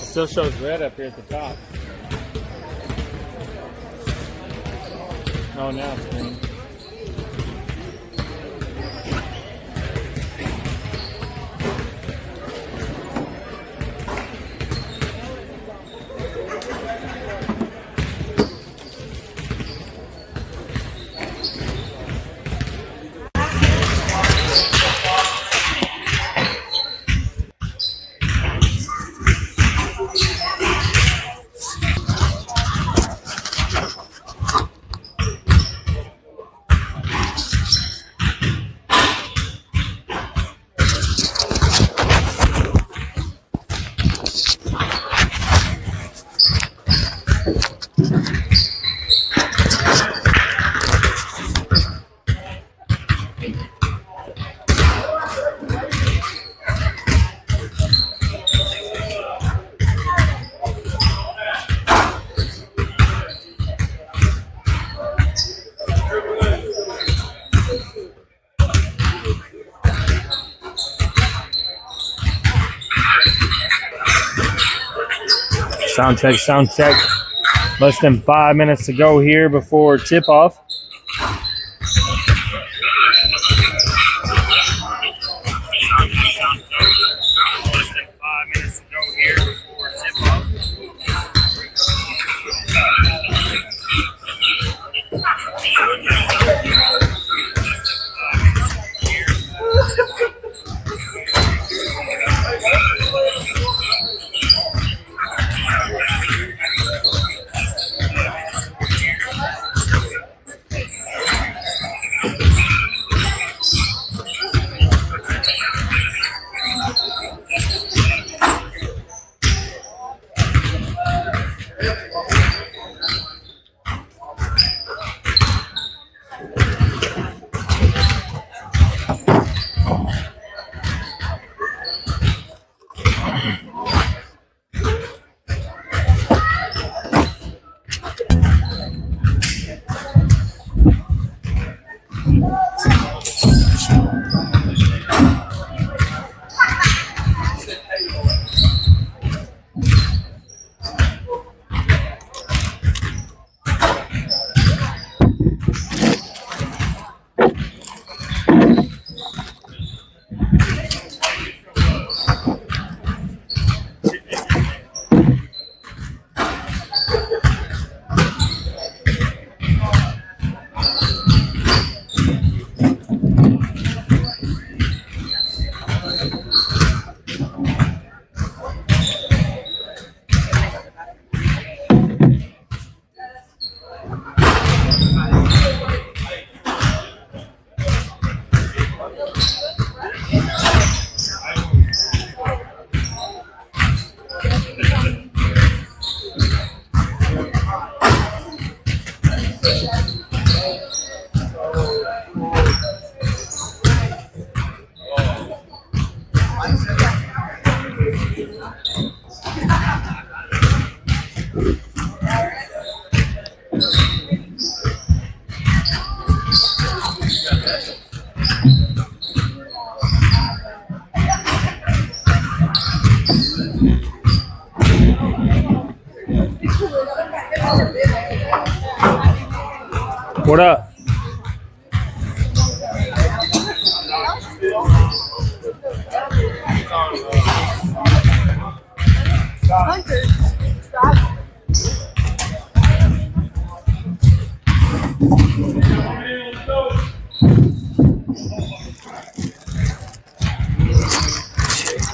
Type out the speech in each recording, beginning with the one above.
Still shows red up here at the top. Oh, now it's green. Sound check, sound check. Less than 5 minutes to go here before tip-off. What up?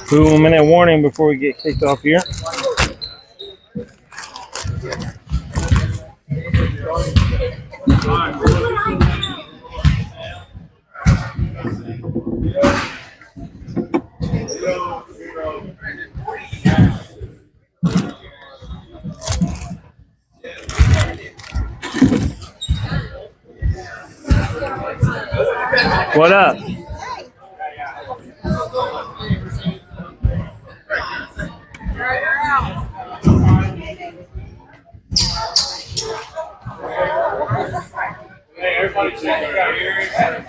Two-minute warning before we get kicked off here. What up? Hey, everybody check it out here.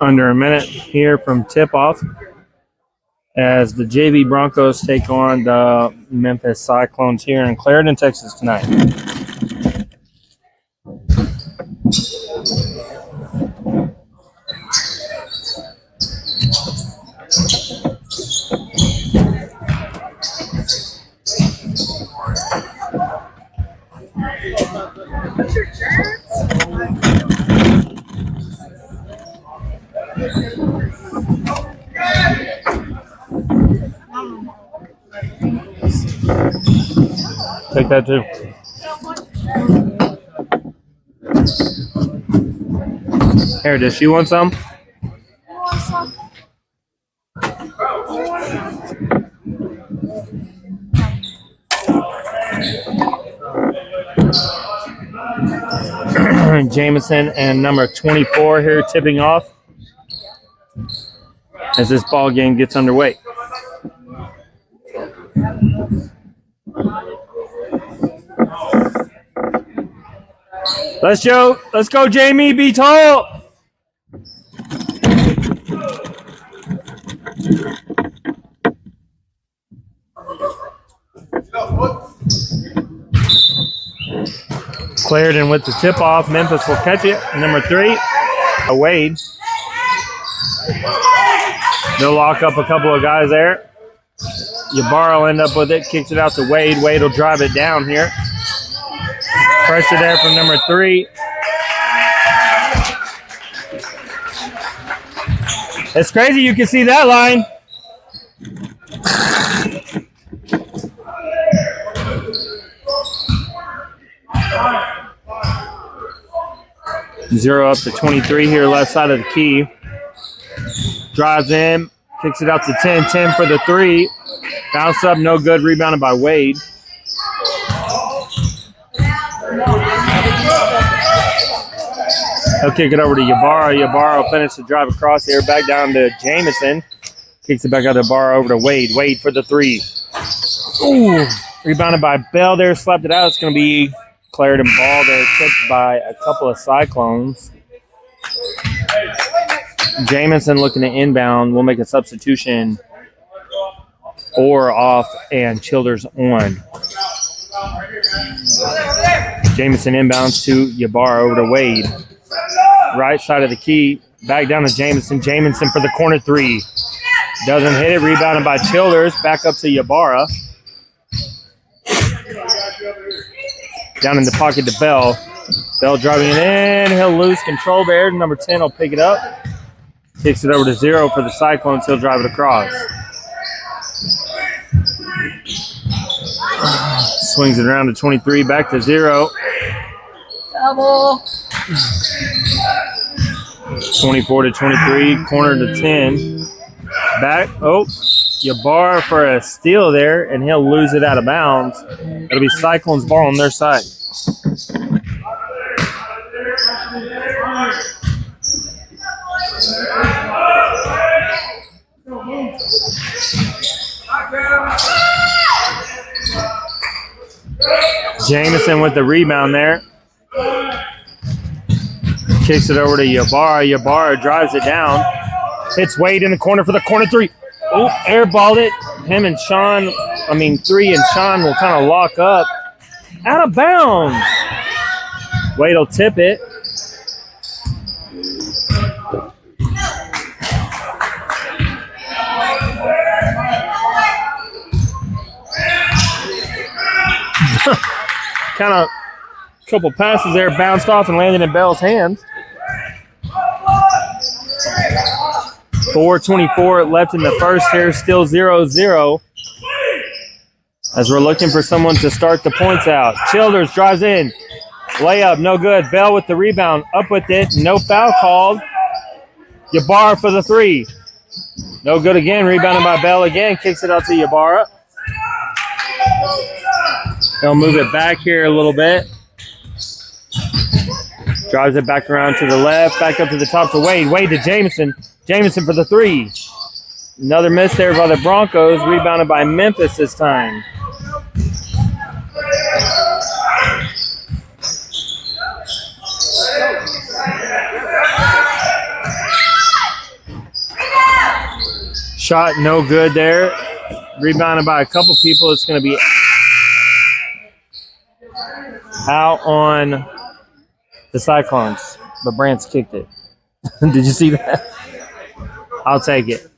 Under a minute here from tip-off as the JV Broncos take on the Memphis Cyclones here in Clarendon, Texas tonight. Take that too. Here, does she want some? Jameson and number 24 here tipping off as this ball game gets underway. Let's go, Jamie. Be tall. Clarendon with the tip off. Memphis will catch it. Number 3, Wade. They'll lock up a couple of guys there. Ybarra will end up with it. Kicks it out to Wade. Wade will drive it down here. Pressure there from number 3. It's crazy you can see that line. Zero up to 23 here, left side of the key. Drives in, kicks it out to 10. 10 for the 3. Bounce up, no good. Rebounded by Wade. He'll kick it over to Ybarra. Ybarra will finish the drive across here, back down to Jameson. Kicks it back out to Ybarra over to Wade. Wade for the 3. Ooh, rebounded by Bell there, slapped it out. It's going to be Clarendon ball there, tipped by a couple of Cyclones. Jameson looking to inbound. We'll make a substitution. Orr off and Childers on. Jameson inbounds to Ybarra over to Wade. Right side of the key. Back down to Jameson. Jameson for the corner 3. Doesn't hit it. Rebounded by Childers. Back up to Ybarra. Down in the pocket to Bell. Bell driving it in. He'll lose control there. Number 10 will pick it up. Kicks it over to 0 for the Cyclones. He'll drive it across. Swings it around to 23. Back to 0. Double. 24 to 23. Corner to 10. Back. Oh, Ybarra for a steal there, and he'll lose it out of bounds. It'll be Cyclones ball on their side. Jameson with the rebound there. Kicks it over to Ybarra. Ybarra drives it down. Hits Wade in the corner for the corner 3. Oh, airballed it. Him and Sean, 3 and Sean will kind of lock up. Out of bounds. Wade will tip it. Kind of a couple passes there, bounced off and landed in Bell's hands. 4:24 left in the first here, still 0-0. As we're looking for someone to start the points out. Childers drives in. Layup, no good. Bell with the rebound, up with it. No foul called. Ybarra for the 3. No good again. Rebounded by Bell again. Kicks it out to Ybarra. They'll move it back here a little bit. Drives it back around to the left. Back up to the top to Wade. Wade to Jameson. Jameson for the three. Another miss there by the Broncos. Rebounded by Memphis this time. Shot no good there. Rebounded by a couple people. It's going to be out on the Cyclones. But Brant's kicked it. Did you see that? I'll take it.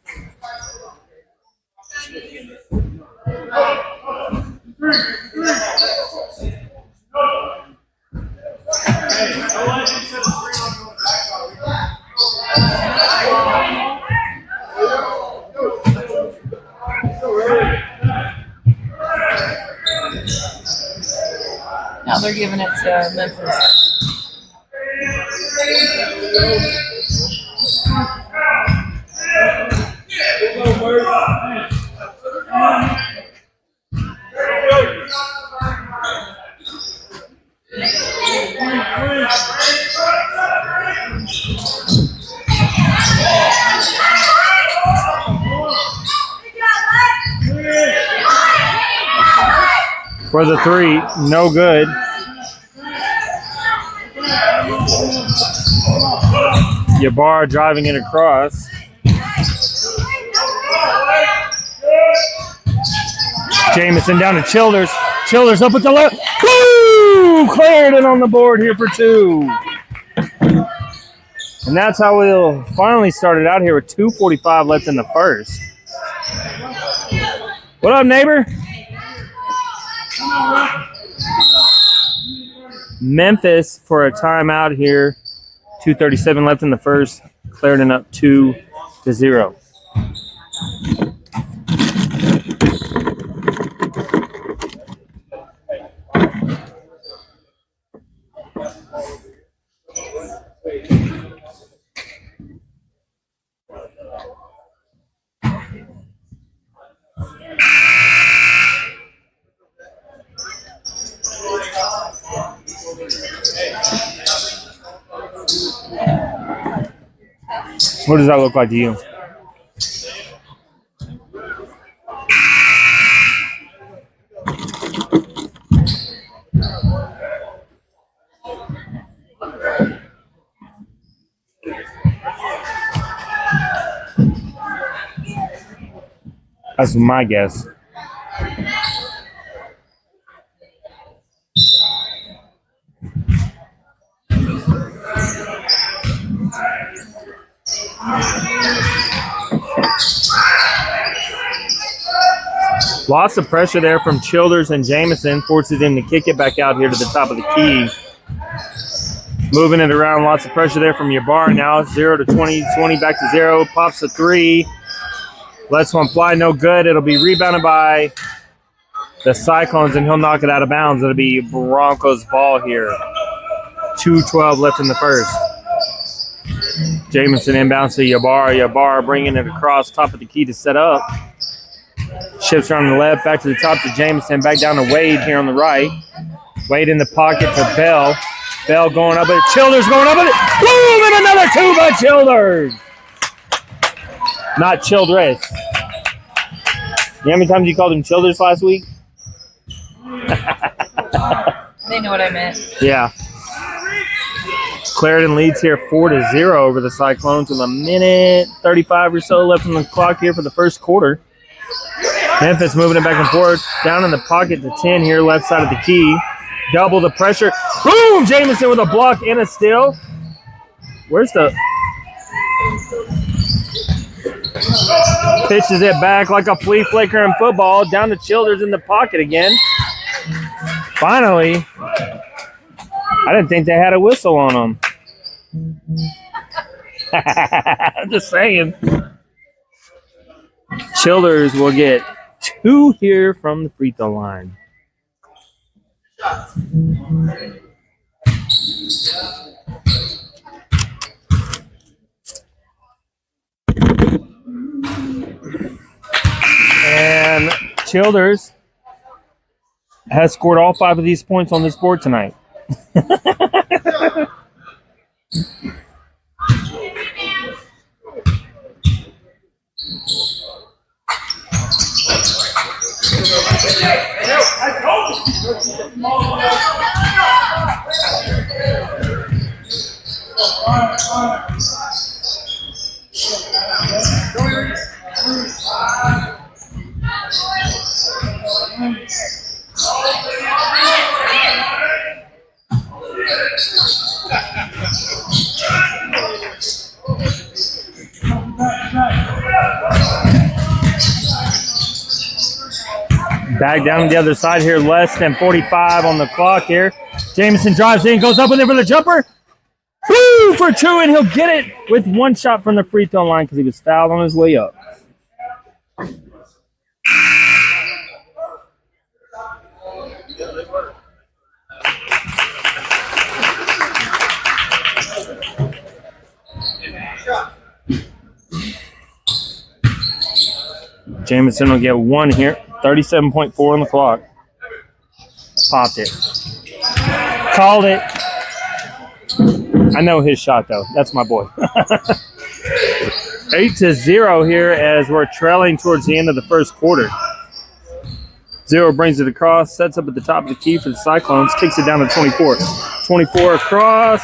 Now they're giving it to Memphis. For the three, no good. Ybarra driving it across. Jameson down to Childers. Childers up at the left. Woo! Cleared it on the board here for two. And that's how we'll finally start it out here with 2:45 left in the first. What up, neighbor? Memphis for a timeout here. 2:37 left in the first. Clarendon up 2-0. What does that look like to you? That's my guess. Lots of pressure there from Childers and Jameson. Forces him to kick it back out here to the top of the key. Moving it around. Lots of pressure there from Ybarra now. 0 to 20. 20 back to 0. Pops a three. Lets one fly. No good. It'll be rebounded by the Cyclones, and he'll knock it out of bounds. It'll be Broncos ball here. 2:12 left in the first. Jameson inbounds to Ybarra. Ybarra bringing it across top of the key to set up. Shifts around the left, back to the top to Jameson, back down to Wade here on the right. Wade in the pocket to Bell. Bell going up with it. Childers going up with it. Boom! And another two by Childers. Not Childress. You know how many times you called him Childers last week? They know what I meant. Yeah. Clarendon leads here 4-0 over the Cyclones with a minute 35 or so left on the clock here for the first quarter. Memphis moving it back and forth. Down in the pocket to 10 here, left side of the key. Double the pressure. Boom! Jameson with a block and a steal. Where's the... Pitches it back like a flea flicker in football. Down to Childers in the pocket again. Finally. I didn't think they had a whistle on them. I'm just saying. Childers will get two here from the free throw line. Childers has scored all 5 of these points on this board tonight. Back down to the other side here, less than 45 on the clock here. Jameson drives in, goes up in there for the jumper. Woo, for 2, and he'll get it with 1 shot from the free throw line because he was fouled on his way up. Jameson will get 1 here. 37.4 on the clock. Popped it. Called it. I know his shot, though. That's my boy. 8-0 here as we're trailing towards the end of the first quarter. 0 brings it across, sets up at the top of the key for the Cyclones, kicks it down to 24. 24 across.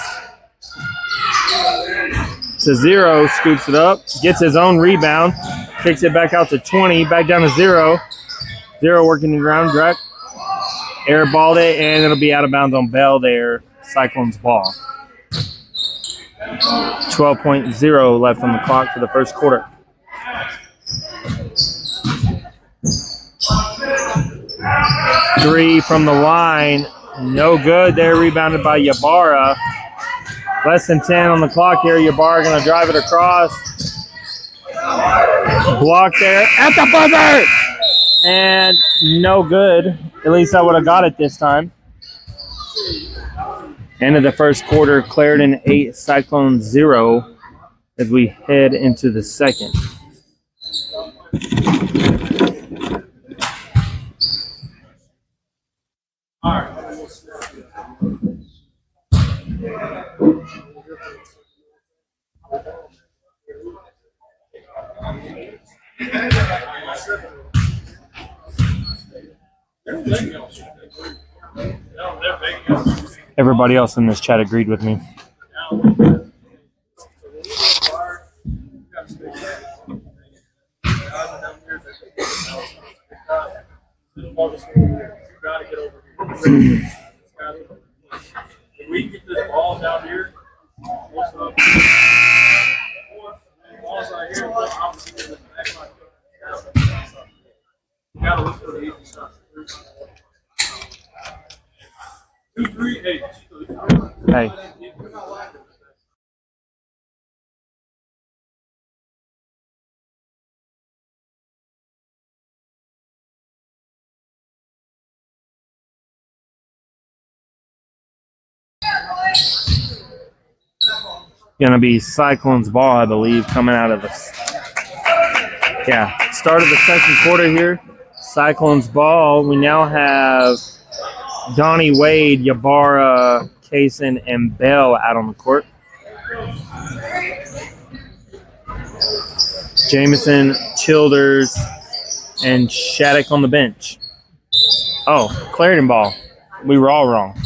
To 0, scoops it up, gets his own rebound, kicks it back out to 20, back down to 0. 0 working the ground, direct. Airballed it, and it'll be out of bounds on Bell there. Cyclones ball. 12.0 left on the clock for the first quarter. Three from the line. No good there. Rebounded by Ybarra. Less than 10 on the clock here. Ybarra going to drive it across. Block there at the buzzer. And no good. At least I would have got it this time. End of the first quarter. Clarendon 8, Cyclone 0 as we head into the second. All right. Everybody else in this chat agreed with me. We can get this ball down here. Balls right here. You gotta look for the easy shots. 2, 3, 8. Hey. Gonna be Cyclones ball, I believe, coming out of the start of the second quarter here. Cyclones ball. We now have Donnie Wade, Ybarra, Kaysen, and Bell out on the court. Jameson, Childers, and Shattuck on the bench. Oh, Clarendon ball. We were all wrong.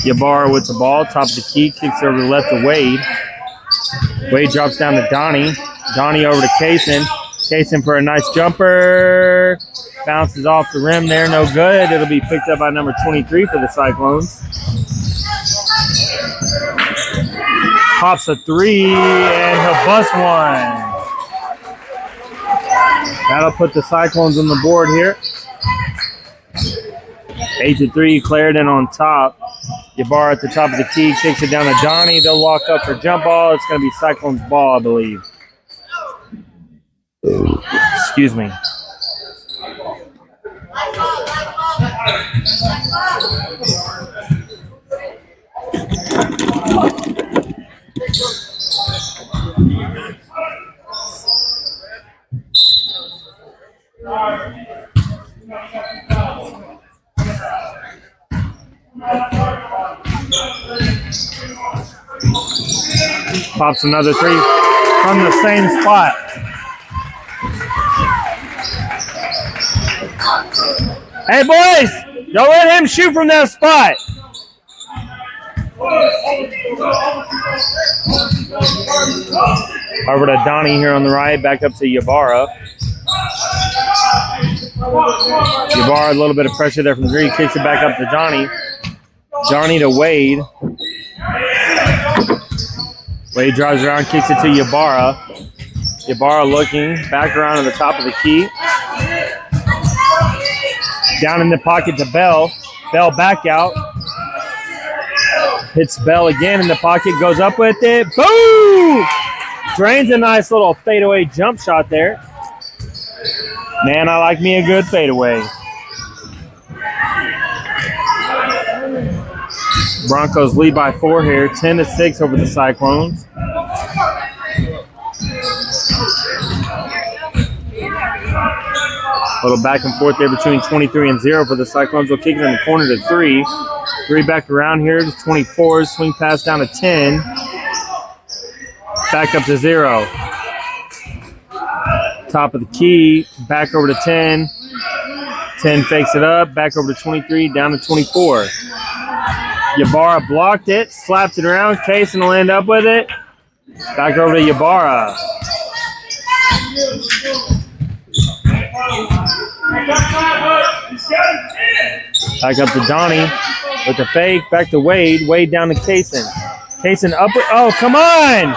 Ybarra with the ball, top of the key, kicks over to the left to Wade. Wade drops down to Donnie. Donnie over to Kaysen. Kaysen for a nice jumper. Bounces off the rim there, no good. It'll be picked up by number 23 for the Cyclones. Pops a 3, and he'll bust one. That'll put the Cyclones on the board here. 8-3, Clarendon on top. Ybarra at the top of the key, kicks it down to Donnie. They'll walk up for jump ball. It's going to be Cyclones ball, I believe. Excuse me. Pops another three from the same spot. Hey, boys, don't let him shoot from that spot. Over to Donnie here on the right, back up to Ybarra. Ybarra, a little bit of pressure there from three, kicks it back up to Johnny. Johnny to Wade. Wade drives around, kicks it to Ybarra. Ybarra looking, back around to the top of the key. Down in the pocket to Bell. Bell back out. Hits Bell again in the pocket, goes up with it. Boom! Drains a nice little fadeaway jump shot there. Man, I like me a good fadeaway. Broncos lead by 4 here, 10-6 over the Cyclones. A little back and forth there between 23 and 0 for the Cyclones. Will kick it in the corner to 3. 3 back around here to 24. Swing pass down to 10. Back up to 0. Top of the key. Back over to 10. 10 fakes it up. Back over to 23. Down to 24. Ybarra blocked it. Slaps it around. Kaysen will end up with it. Back over to Ybarra. Back up to Donnie with the fake. Back to Wade. Wade down to Kaysen. Kaysen up. Oh, come on!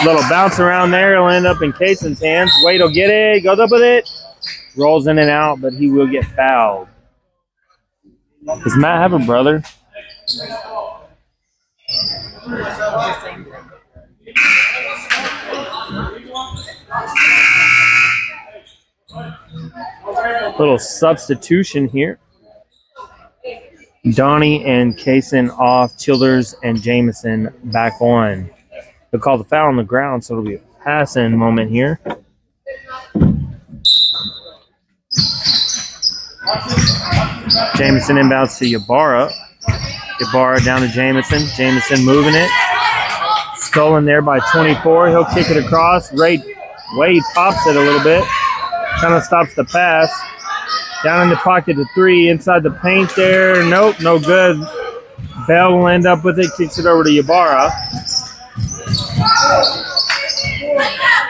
Little bounce around there. It'll end up in Kaysen's hands. Wade will get it. Goes up with it. Rolls in and out, but he will get fouled. Does Matt have a brother? Little substitution here. Donnie and Kaysen off. Childers and Jameson back on. They'll call the foul on the ground, so it'll be a pass-in moment here. Jameson inbounds to Ybarra. Ybarra down to Jameson. Jameson moving it. Stolen there by 24. He'll kick it across. Wade pops it a little bit. Kind of stops the pass. Down in the pocket to 3. Inside the paint there. Nope, no good. Bell will end up with it. Kicks it over to Ybarra.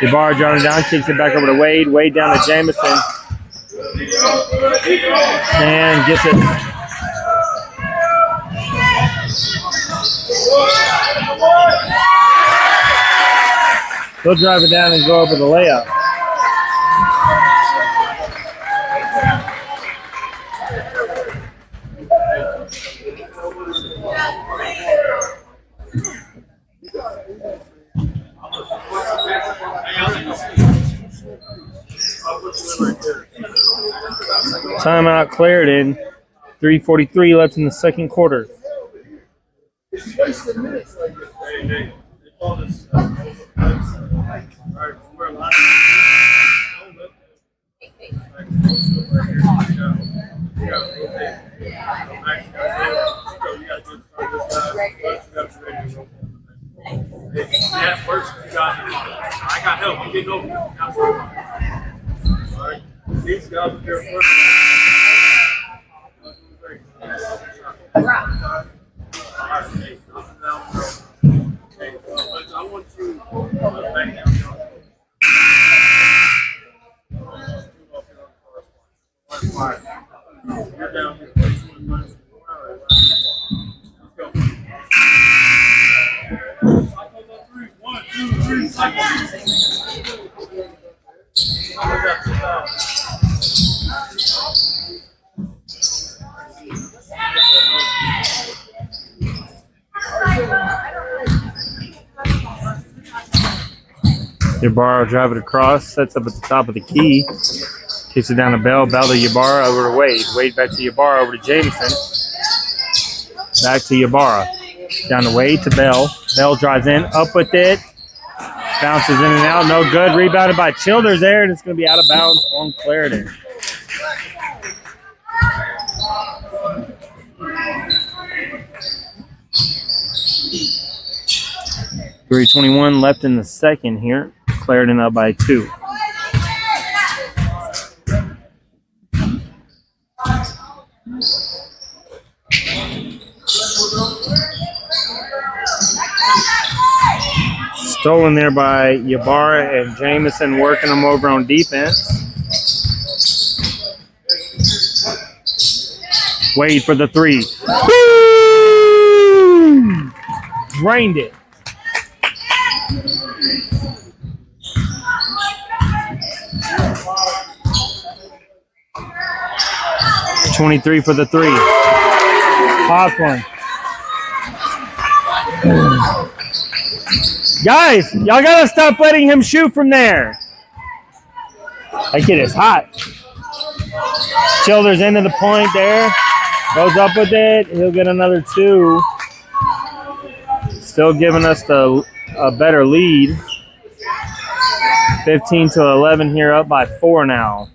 Ybarra drawing down. Kicks it back over to Wade. Wade down to Jameson. And gets it. He'll drive it down and go over the layup. Timeout cleared in 3:43 left in the second quarter. I got help. I'm getting over. All right. These guys are here first. I want you back down. You're down here. One, two, three. Ybarra drive it across, sets up at the top of the key, kicks it down to Bell, Bell to Ybarra, over to Wade, Wade back to Ybarra, over to Jameson, back to Ybarra, down to Wade to Bell, Bell drives in, up with it, bounces in and out, no good, rebounded by Childers there, and it's going to be out of bounds on Clarendon. 3:21 left in the second here. Clarendon up by 2. Stolen there by Ybarra and Jamison, working them over on defense. Wade for the 3. Woo! Drained it. .23 for the 3. Popped one. Guys, y'all gotta stop letting him shoot from there. That kid is hot. Childers into the point there. Goes up with it. He'll get another 2. Still giving us a better lead. 15-11 here, up by 4 now.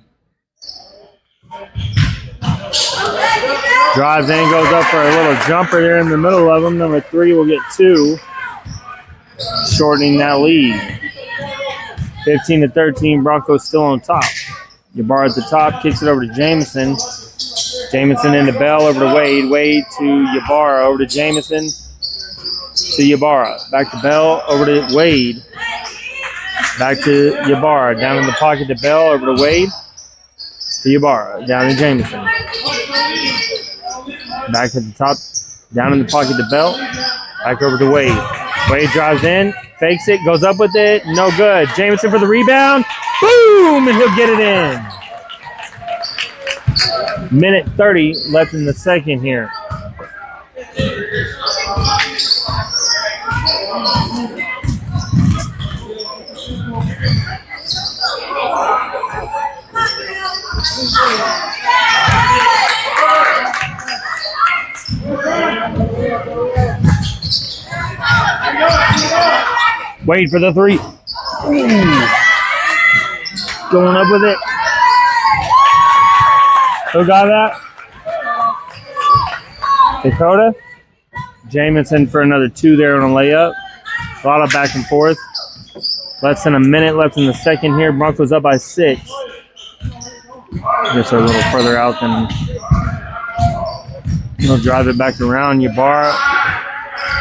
Drives in, goes up for a little jumper there in the middle of them. Number 3 will get 2. Shortening that lead. 15-13, Broncos still on top. Ybarra at the top, kicks it over to Jamison. Jamison into Bell, over to Wade. Wade to Ybarra, over to Jamison to Ybarra. Back to Bell, over to Wade. Back to Ybarra. Down in the pocket to Bell, over to Wade. To Ybarra. Down to Jamison. Back at the top. Down in the pocket to Bell. Back over to Wade. Wade drives in, fakes it, goes up with it. No good. Jamison for the rebound. Boom! And he'll get it in. Minute 30 left in the second here. Wade for the 3. Ooh. Going up with it. Who got that? Dakota. Jamison for another 2 there on a layup. A lot of back and forth. Less than a minute left in the second here. Broncos up by 6. Guess they're a little further out than. He'll drive it back around. Ybarra.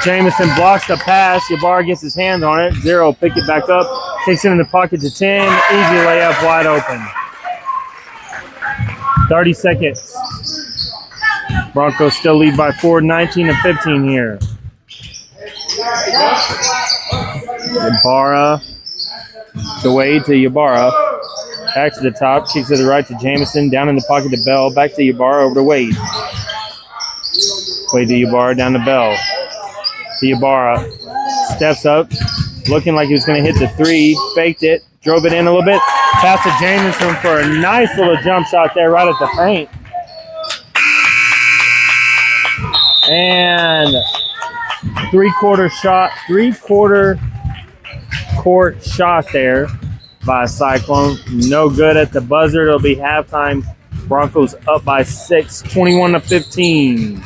Jamison blocks the pass. Ybarra gets his hands on it. 0, pick it back up. Takes it in the pocket to 10. Easy layup, wide open. 30 seconds. Broncos still lead by 4, 19-15 here. Ybarra to Wade to Ybarra. Back to the top. Kicks to the right to Jamison. Down in the pocket to Bell. Back to Ybarra, over to Wade. Wade to Ybarra, down to Bell. To Ybarra. Steps up. Looking like he was going to hit the 3. Faked it. Drove it in a little bit. Pass to Jamison for a nice little jump shot there right at the paint. And three-quarter court shot there by Cyclone. No good at the buzzer. It'll be halftime. Broncos up by 6, 21-15.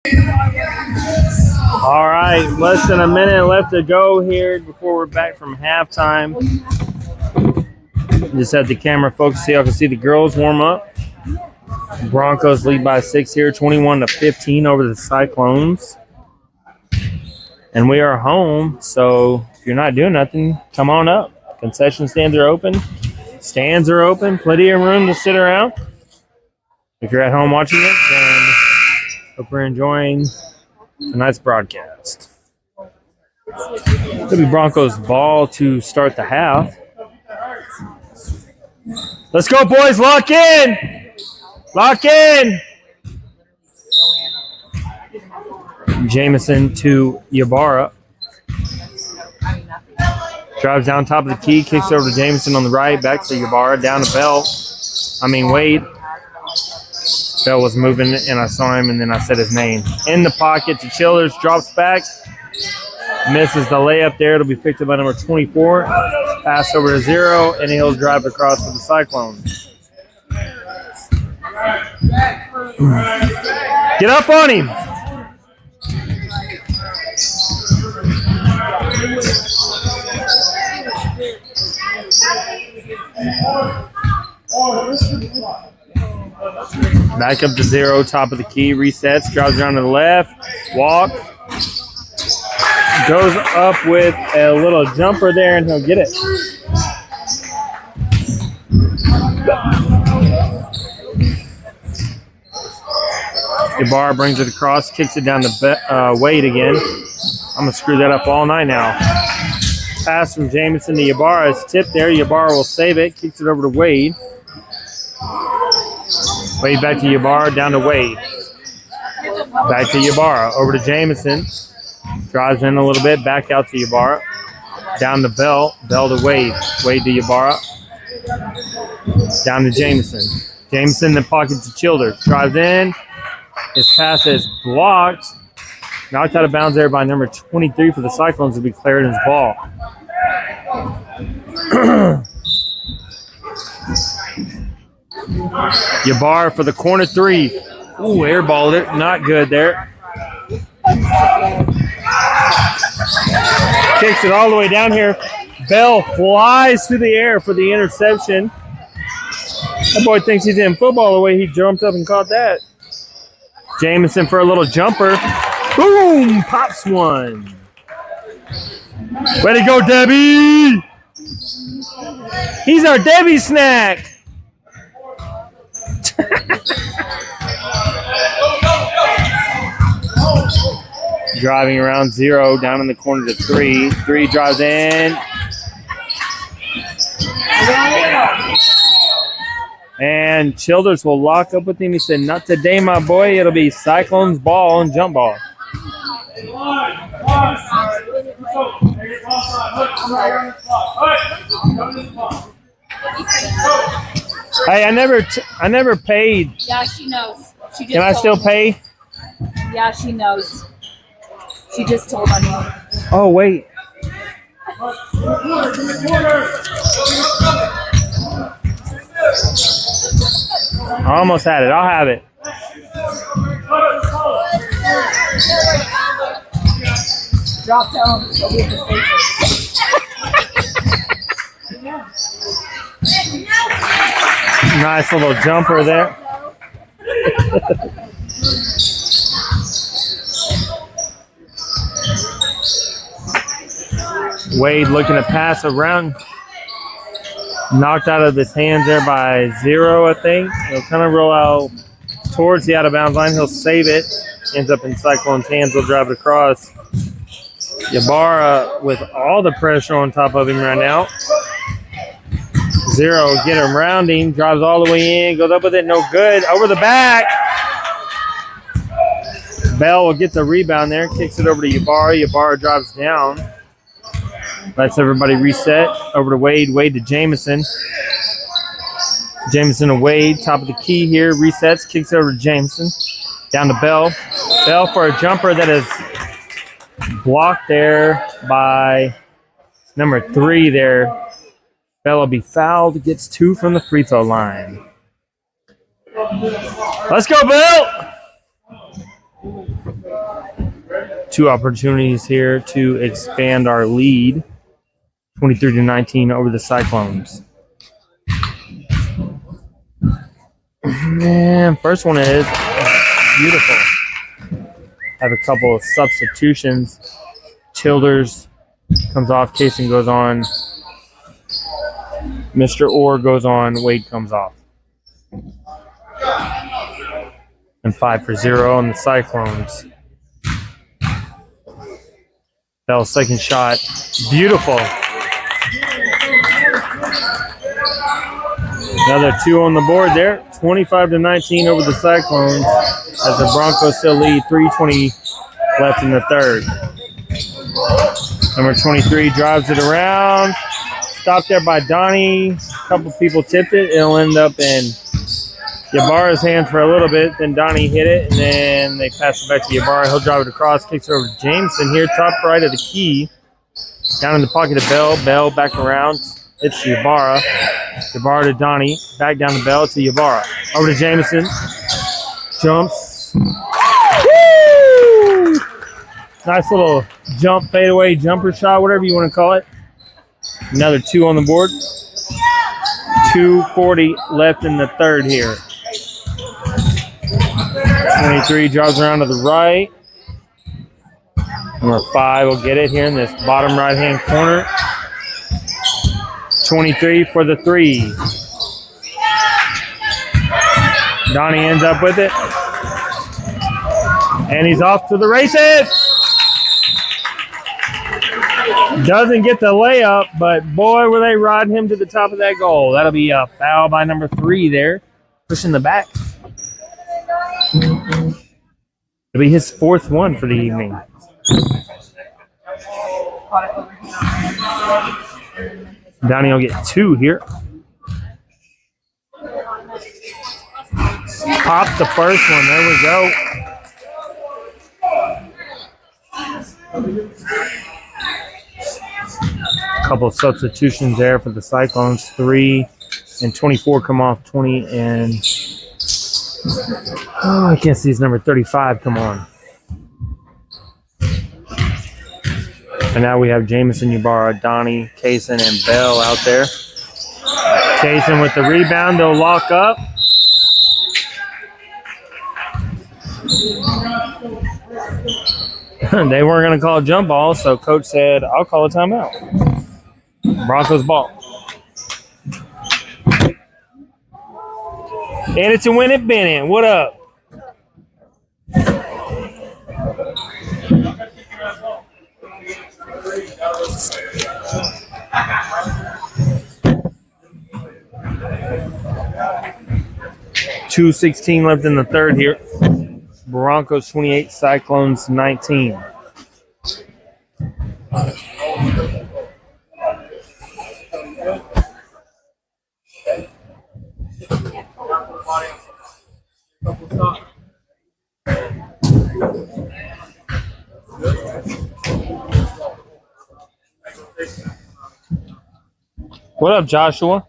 All right, less than a minute left to go here before we're back from halftime. Just had the camera focus so y'all can see the girls warm up. Broncos lead by 6 here, 21-15 over the Cyclones. And we are home, so if you're not doing nothing, come on up. Concession stands are open. Stands are open. Plenty of room to sit around. If you're at home watching it, then hope you're enjoying tonight's broadcast. It'll be Broncos ball to start the half. Let's go, boys. Lock in. Lock in. Jamison to Ybarra. Drives down top of the key, kicks over to Jamison on the right, back to Ybarra, down to Wade. Bell was moving, and I saw him, and then I said his name. In the pocket to Childers, drops back, misses the layup there. It'll be picked up by number 24. Pass over to 0, and he'll drive across for the Cyclones. Get up on him. Back up to 0, top of the key, resets, drives around to the left, walk, goes up with a little jumper there, and he'll get it. Ybarra brings it across, kicks it down to Wade again. I'm going to screw that up all night now. Pass from Jamison to Ybarra is tipped there. Ybarra will save it, kicks it over to Wade. Wade back to Ybarra, down to Wade. Back to Ybarra, over to Jamison. Drives in a little bit, back out to Ybarra. Down to Bell, Bell to Wade. Wade to Ybarra. Down to Jamison. Jamison in the pocket to Childers. Drives in. His pass is blocked. Knocked out of bounds there by number 23 for the Cyclones to be cleared his ball. Ybarra for the corner 3. Ooh, airballed it. Not good there. Kicks it all the way down here. Bell flies through the air for the interception. That boy thinks he's in football the way he jumped up and caught that. Jamison for a little jumper. Boom! Pops one. Way to go, Debbie! He's our Debbie snack. Driving around 0, down in the corner to 3. 3 drives in. And Childers will lock up with him. He said, not today, my boy. It'll be Cyclones ball and jump ball. Hey, I never paid. Yeah, she knows. She just Can I still pay? Yeah, she knows. She just told on you. Oh, wait. I almost had it. I'll have it. Drop down. She'll be at the station. Nice little jumper there. Wade looking to pass around. Knocked out of his hands there by 0, I think. He'll kind of roll out towards the out-of-bounds line. He'll save it. Ends up in Cyclone's hands. He'll drive it across. Ybarra with all the pressure on top of him right now. 0, get him rounding. Drives all the way in. Goes up with it. No good. Over the back. Bell will get the rebound there. Kicks it over to Ybarra. Ybarra drives down. Lets everybody reset. Over to Wade. Wade to Jamison. Jamison to Wade. Top of the key here. Resets. Kicks over to Jamison. Down to Bell. Bell for a jumper that is blocked there by number 3 there. Bell will be fouled. Gets 2 from the free throw line. Let's go, Bell! 2 opportunities here to expand our lead. 23-19 over the Cyclones. Man, first one is beautiful. Have a couple of substitutions. Childers comes off, Kaysen goes on. Mr. Orr goes on, Wade comes off. And 5 for 0 on the Cyclones. Bell's second shot. Beautiful. Another 2 on the board there. 25-19 over the Cyclones as the Broncos still lead. 3:20 left in the third. Number 23 drives it around. Stopped there by Donnie. A couple people tipped it. It'll end up in Ybarra's hands for a little bit. Then Donnie hit it, and then they pass it back to Ybarra. He'll drive it across, kicks it over to Jameson here, top right of the key. Down in the pocket of Bell. Bell back around. It's Ybarra. Ybarra to Donnie. Back down the Bell to Ybarra. Over to Jameson. Jumps. Woo! Nice little jump, fadeaway, jumper shot, whatever you want to call it. Another 2 on the board. 2:40 left in the third here. 23 drives around to the right. Number 5 will get it here in this bottom right-hand corner. 23 for the 3. Donnie ends up with it. And he's off to the races. Doesn't get the layup, but boy, were they riding him to the top of that goal. That'll be a foul by number 3 there. Pushing the back. It'll be his 4th one for the evening. Donnie will get 2 here. Pop the first one. There we go. A couple of substitutions there for the Cyclones. 3 and 24 come off. 20 and I can't see his number 35 come on. And now we have Jameson, Ybarra, Donnie, Kaysen, and Bell out there. Kaysen with the rebound. They'll lock up. They weren't going to call a jump ball, so coach said, I'll call a timeout. Broncos ball. And it's a win at Bennett. What up? .216 left in the third here. Broncos 28, Cyclones 19. What up, Joshua?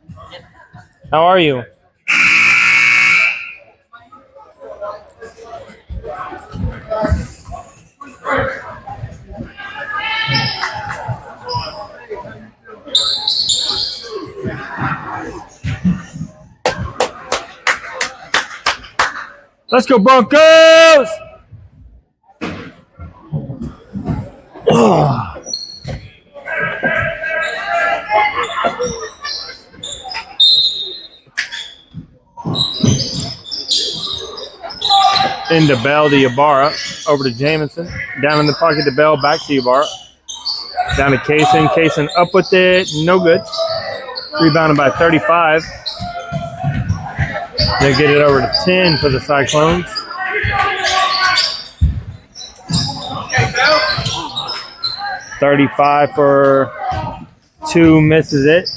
How are you? Let's go, Broncos! Into Bell to Ybarra. Over to Jameson. Down in the pocket to Bell. Back to Ybarra. Down to Kaysen. Kaysen up with it. No good. Rebounded by 35. They get it over to 10 for the Cyclones. .35 for 2, misses it.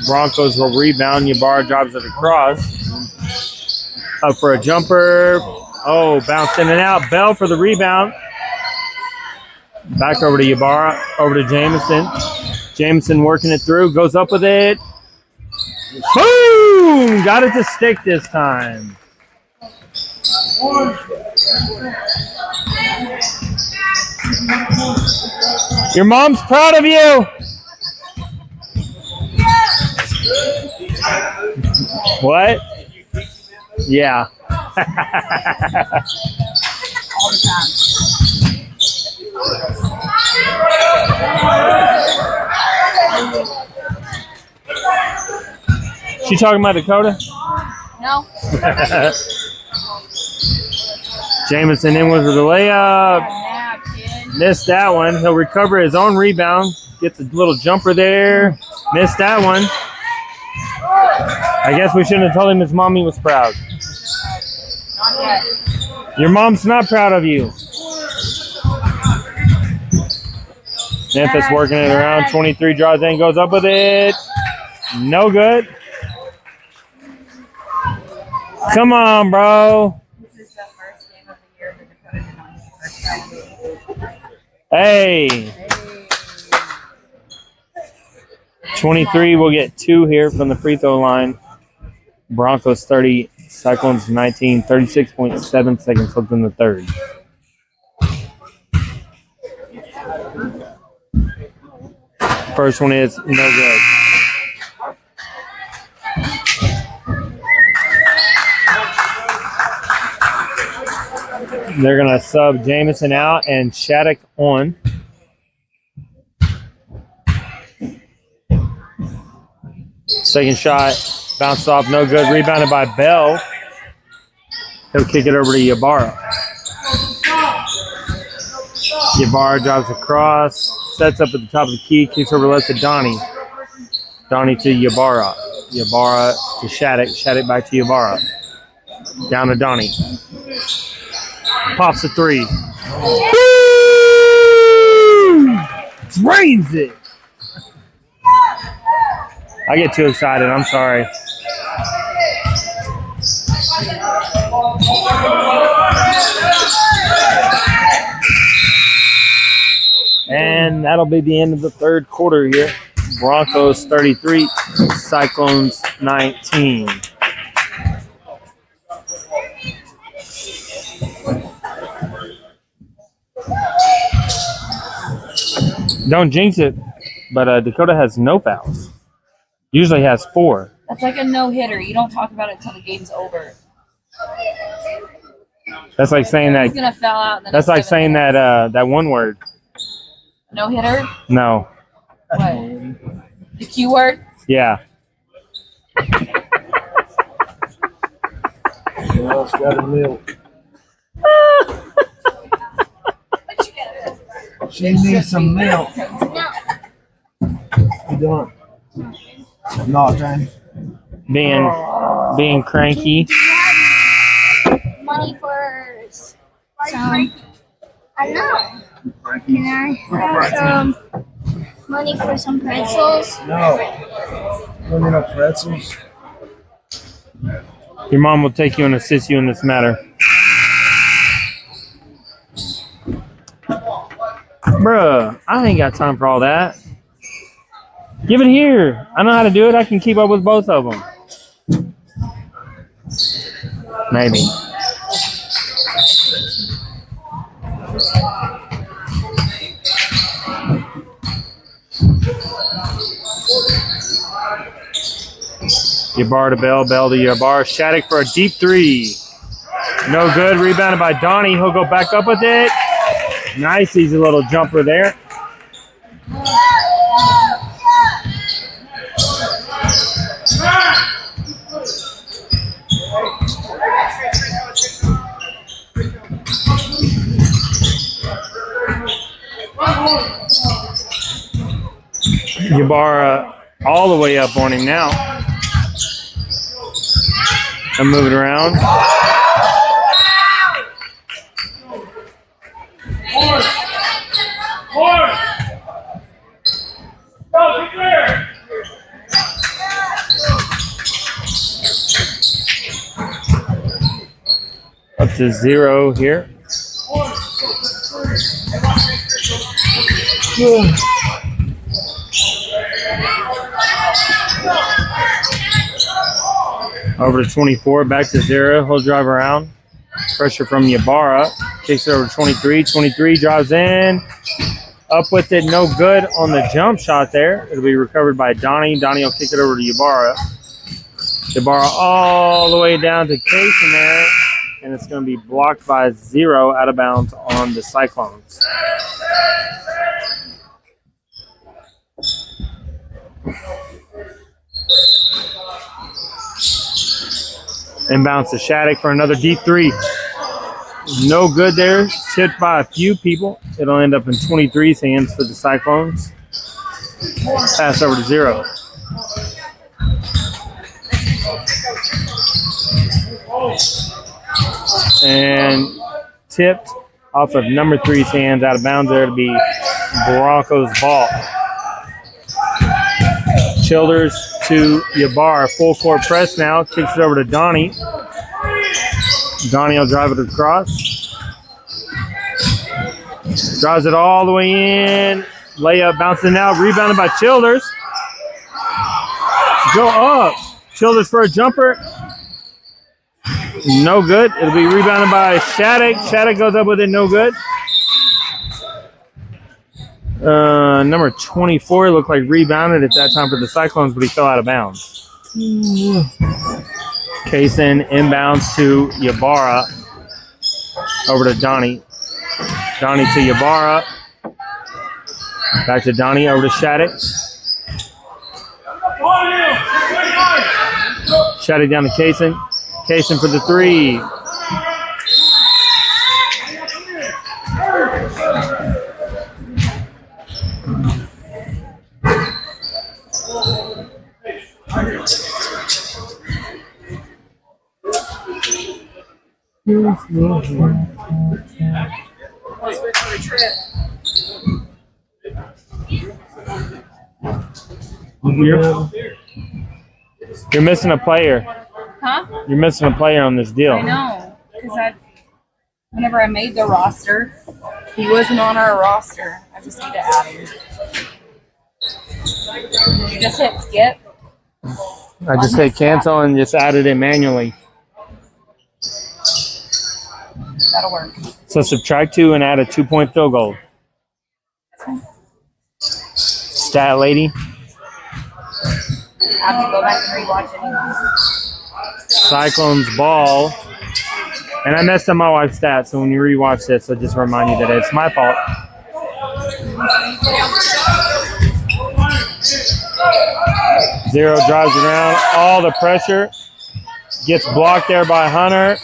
Broncos will rebound. Ybarra drives it across. Up for a jumper. Oh, bounced in and out. Bell for the rebound. Back over to Ybarra. Over to Jameson. Jameson working it through. Goes up with it. Boom! Got it to stick this time. Your mom's proud of you. What? Yeah. All the time. She talking about Dakota? No. Jamison in with the layup. Yeah, kid. Missed that one. He'll recover his own rebound. Gets a little jumper there. Missed that one. I guess we shouldn't have told him his mommy was proud. Not yet. Your mom's not proud of you. Memphis working it around. 23 draws in, goes up with it. No good. Come on, bro. This is the first game of the year that Dakota did not hit first down. Hey. 23 will get 2 here from the free throw line. Broncos 30, Cyclones 19, 36.7 seconds left in the third. First one is no good. They're going to sub Jamison out and Shattuck on. Second shot, bounced off, no good. Rebounded by Bell. He'll kick it over to Ybarra. Ybarra drives across, sets up at the top of the key, kicks over left to Donnie. Donnie to Ybarra. Ybarra to Shattuck. Shattuck back to Ybarra. Down to Donnie. Pops a 3. Woo! Drains it. I get too excited. I'm sorry. And that'll be the end of the third quarter here. Broncos 33, Cyclones 19. Don't jinx it, but Dakota has no fouls. Usually has 4. That's like a no-hitter. You don't talk about it until the game's over. That's like saying that. He's gonna foul out. In the That's next like 7 saying minutes. that one word. No-hitter. No. What? The Q word. Yeah. Well, it's got a milk. She needs some milk. You done? No, Jamie. Being cranky. Money for some. I know. Can I have some money for some pretzels? No. You want no pretzels? Your mom will take you and assist you in this matter. Bruh, I ain't got time for all that. Give it here. I know how to do it. I can keep up with both of them. Maybe. Ybarra to Bell, Bell to Ybarra. Shattuck for a deep 3. No good. Rebounded by Donnie. He'll go back up with it. Nice, easy little jumper there. Ybarra all the way up on him now. I'm moving around. Up to 0 here. Over to 24, back to 0. He'll drive around. Pressure from Ybarra. Kicks it over to 23. 23 drives in. Up with it, no good on the jump shot there. It'll be recovered by Donnie. Donnie will kick it over to Ybarra. Ybarra all the way down to Casey there, and it's going to be blocked by 0 out of bounds on the Cyclones. Inbounds to Shattuck for another deep 3. No good there. Tipped by a few people. It'll end up in 23's hands for the Cyclones. Pass over to 0. And tipped off of number 3's hands out of bounds there to be Broncos ball. Childers to Ybarra. Full court press now. Kicks it over to Donnie. Donnie will drive it across. Drives it all the way in. Layup bouncing out. Rebounded by Childers. Go up. Childers for a jumper. No good. It'll be rebounded by Shattuck. Shattuck goes up with it. No good. Number 24 looked like rebounded at that time for the Cyclones, but he fell out of bounds. Kaysen inbounds to Ybarra. Over to Donnie. Donnie to Ybarra. Back to Donnie. Over to Shattuck. Shattuck down to Kaysen. Kaysen for the 3. You're missing a player. Huh? You're missing a player on this deal. I know, because whenever I made the roster, he wasn't on our roster. I just need to add him. Did you just hit skip? I just hit cancel and just added it manually. That'll work. So subtract 2 and add a 2-point field goal. Stat lady. I have to go back and rewatch it anyways. Cyclones ball. And I messed up my wife's stats, so when you rewatch this, I'll just remind you that it's my fault. Zero drives around. All the pressure. Gets blocked there by Hunter.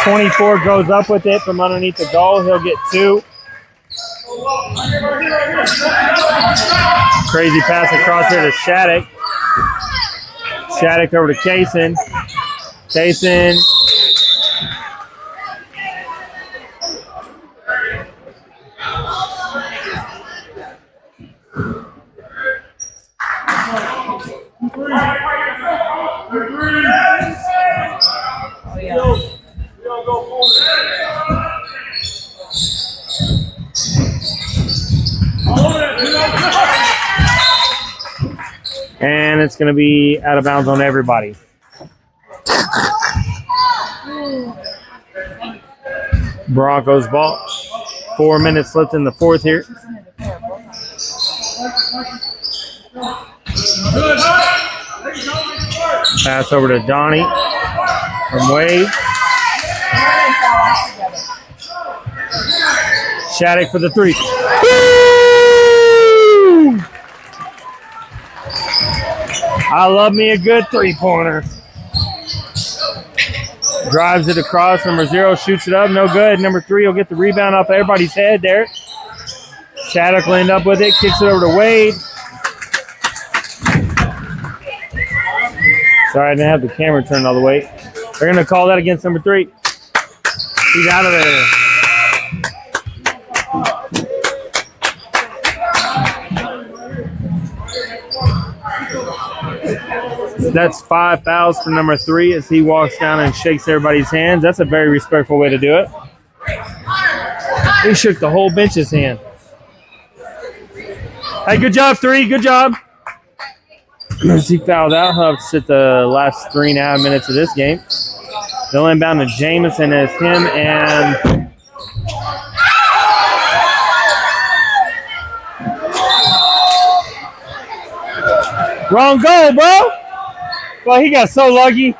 24 goes up with it from underneath the goal. He'll get 2. Crazy pass across here to Shattuck. Shattuck over to Kaysen. Kaysen. And it's going to be out of bounds on everybody. Broncos ball. 4 minutes left in the 4th here. Pass over to Donnie from Wade. Shattuck for the 3. I love me a good 3-pointer. Drives it across. Number 0 shoots it up. No good. Number 3 will get the rebound off everybody's head there. Shattuck will end up with it. Kicks it over to Wade. Sorry, I didn't have the camera turned all the way. They're going to call that against number 3. He's out of there. That's 5 fouls for number 3 as he walks down and shakes everybody's hands. That's a very respectful way to do it. He shook the whole bench's hand. Hey, good job, 3. Good job. He fouled out. He'll have to sit the last 3.5 minutes of this game. They'll inbound to Jameson as him and Wrong goal, bro. Well, he got so lucky.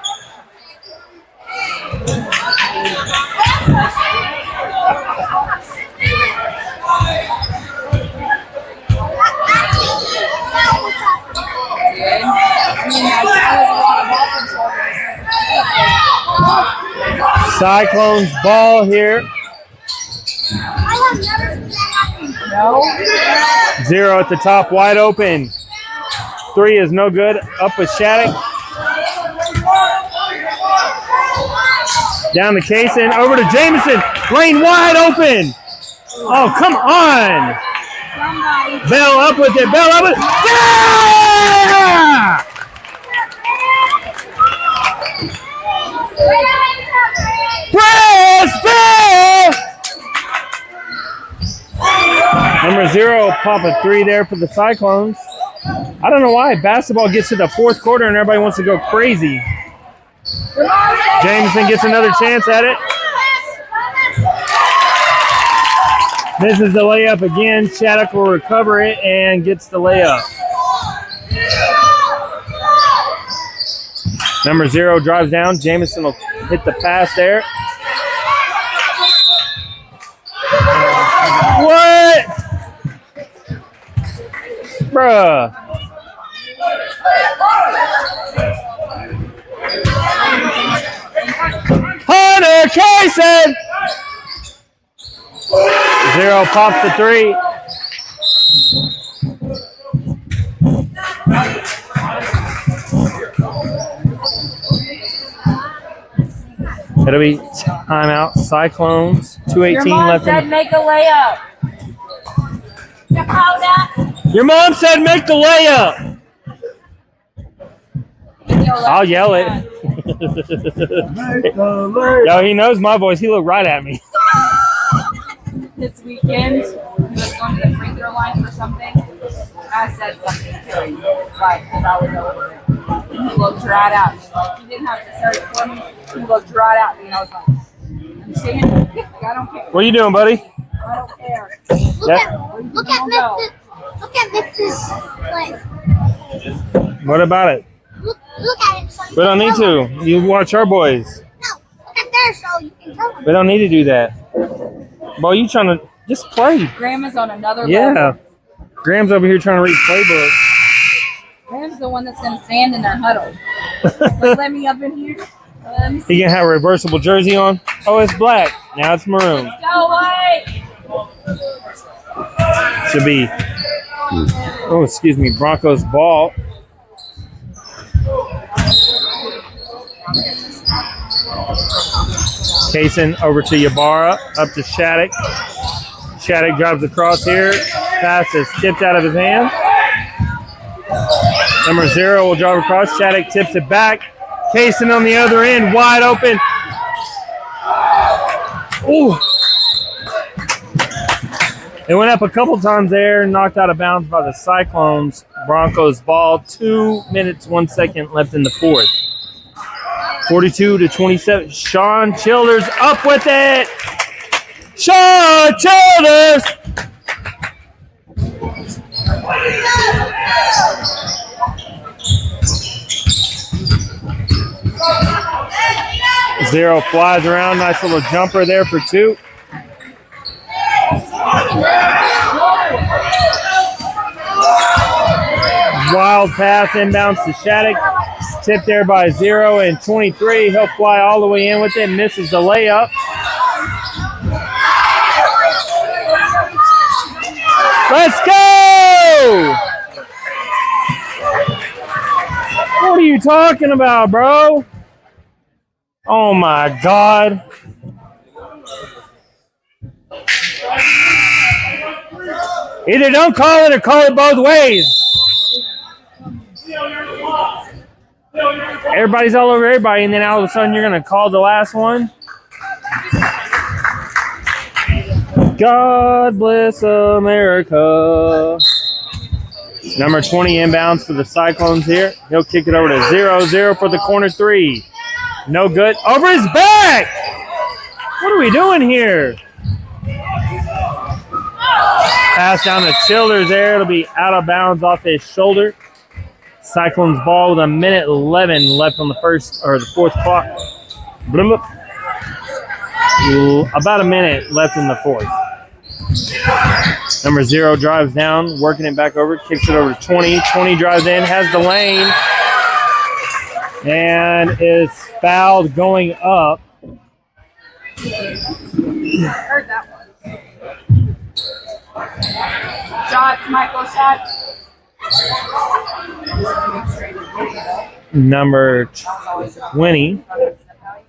Cyclones ball here. No. 0 at the top, wide open. 3 is no good. Up with Shattuck. Down to Kaysen. Over to Jameson. Lane wide open. Oh, come on. Bell up with it. Bell up with it. Yeah! Press Bell! Number 0 pop a 3 there for the Cyclones. I don't know why. Basketball gets to the fourth quarter and everybody wants to go crazy. Jameson gets another chance at it. Misses the layup again. Shattuck will recover it and gets the layup. Number 0 drives down. Jameson will hit the pass there. What? Bruh. Hunter Kaysen. 0 pops the 3. It'll be timeout. Cyclones. 2:18 Your mom left. said make a layup. Your mom said make the layup. I'll yell it. Yo, he knows my voice. He looked right at me. This weekend, he was going to the free throw line for something. I said something to him, like, because I was over it. He looked right at me. Like, he didn't have to start it for me. He looked right at me, and I was like, understand? Like, I don't care. What are you doing, buddy? I don't care. Look at Memphis. What about it? Look at it. So We don't need to. You watch our boys. No, look at there so you can tell them. We don't need to do that. Boy, you trying to just play. Grandma's on another level. Yeah. Graham's over here trying to read playbook. Graham's the one that's going to stand in their huddle. Like, let me up in here. Let me see. He can have a reversible jersey on. Oh, it's black. Now it's maroon. Go away. Should be. Oh, excuse me. Broncos ball. Kaysen over to Ybarra. Up to Shattuck. Shattuck drives across here. Pass is tipped out of his hand. Number 0 will drive across. Shattuck tips it back. Kaysen on the other end. Wide open. Ooh. It went up a couple times there. Knocked out of bounds by the Cyclones. Broncos ball. 2 minutes, 1 second left in the fourth. 42-27. Sean Childers up with it. Sean Childers. Zero flies around. Nice little jumper there for 2. Wild pass inbounds to Shattuck. Tipped there by 0 and 23. He'll fly all the way in with it. Misses the layup. Let's go! What are you talking about, bro? Oh my God. Either don't call it or call it both ways. Everybody's all over everybody, and then all of a sudden you're going to call the last one. God bless America. Number 20 inbounds for the Cyclones here. He'll kick it over to 0-0 for the corner 3. No good. Over his back! What are we doing here? Pass down to Childers there. It'll be out of bounds off his shoulder. Cyclones ball with 1:11 left on the fourth clock. Blah, blah. About a minute left in the fourth. Number 0 drives down, working it back over, kicks it over to 20. 20 drives in, has the lane, and is fouled going up. Heard that one. Shots, Michael, shots. Number 20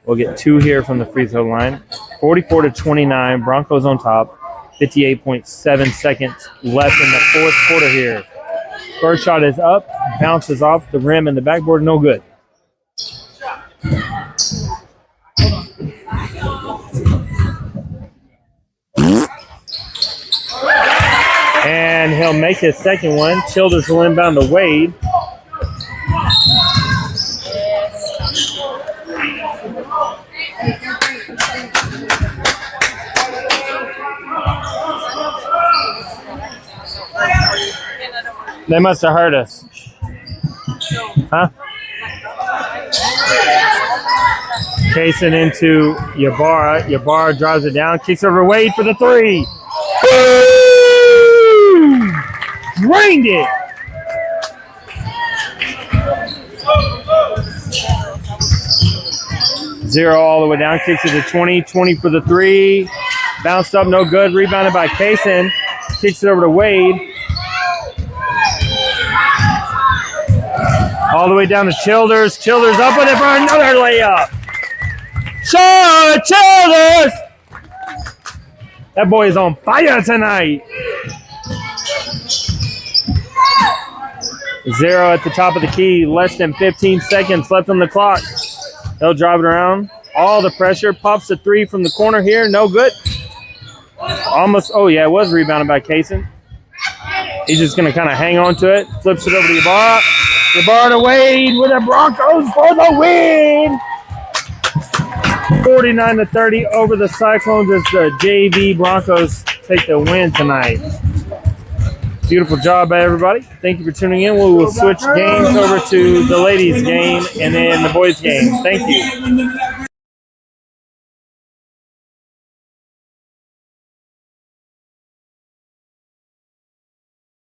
will get 2 here from the free throw line. 44-29, Broncos on top. 58.7 seconds left in the fourth quarter here. First shot is up, bounces off the rim and the backboard, no good. And he'll make his second one. Childers will inbound to Wade. They must have heard us. Huh? Chasing into Ybarra. Ybarra drives it down, kicks over Wade for the 3. Boom! Drained it. Zero all the way down, kicks it to 20. 20 for the 3. Bounced up, no good. Rebounded by Kaysen. Kicks it over to Wade. All the way down to Childers. Childers up with it for another layup. Childers! That boy is on fire tonight. 0 at the top of the key. Less than 15 seconds left on the clock. They'll drive it around. All the pressure. Pops the 3 from the corner here. No good. Almost. Oh, yeah, it was rebounded by Kaysen. He's just going to kind of hang on to it. Flips it over to Ybarra. Ybarra to Wade with the Broncos for the win. 49-30 over the Cyclones as the JV Broncos take the win tonight. Beautiful job by everybody. Thank you for tuning in. We will switch games over to the ladies' game and then the boys' game. Thank you.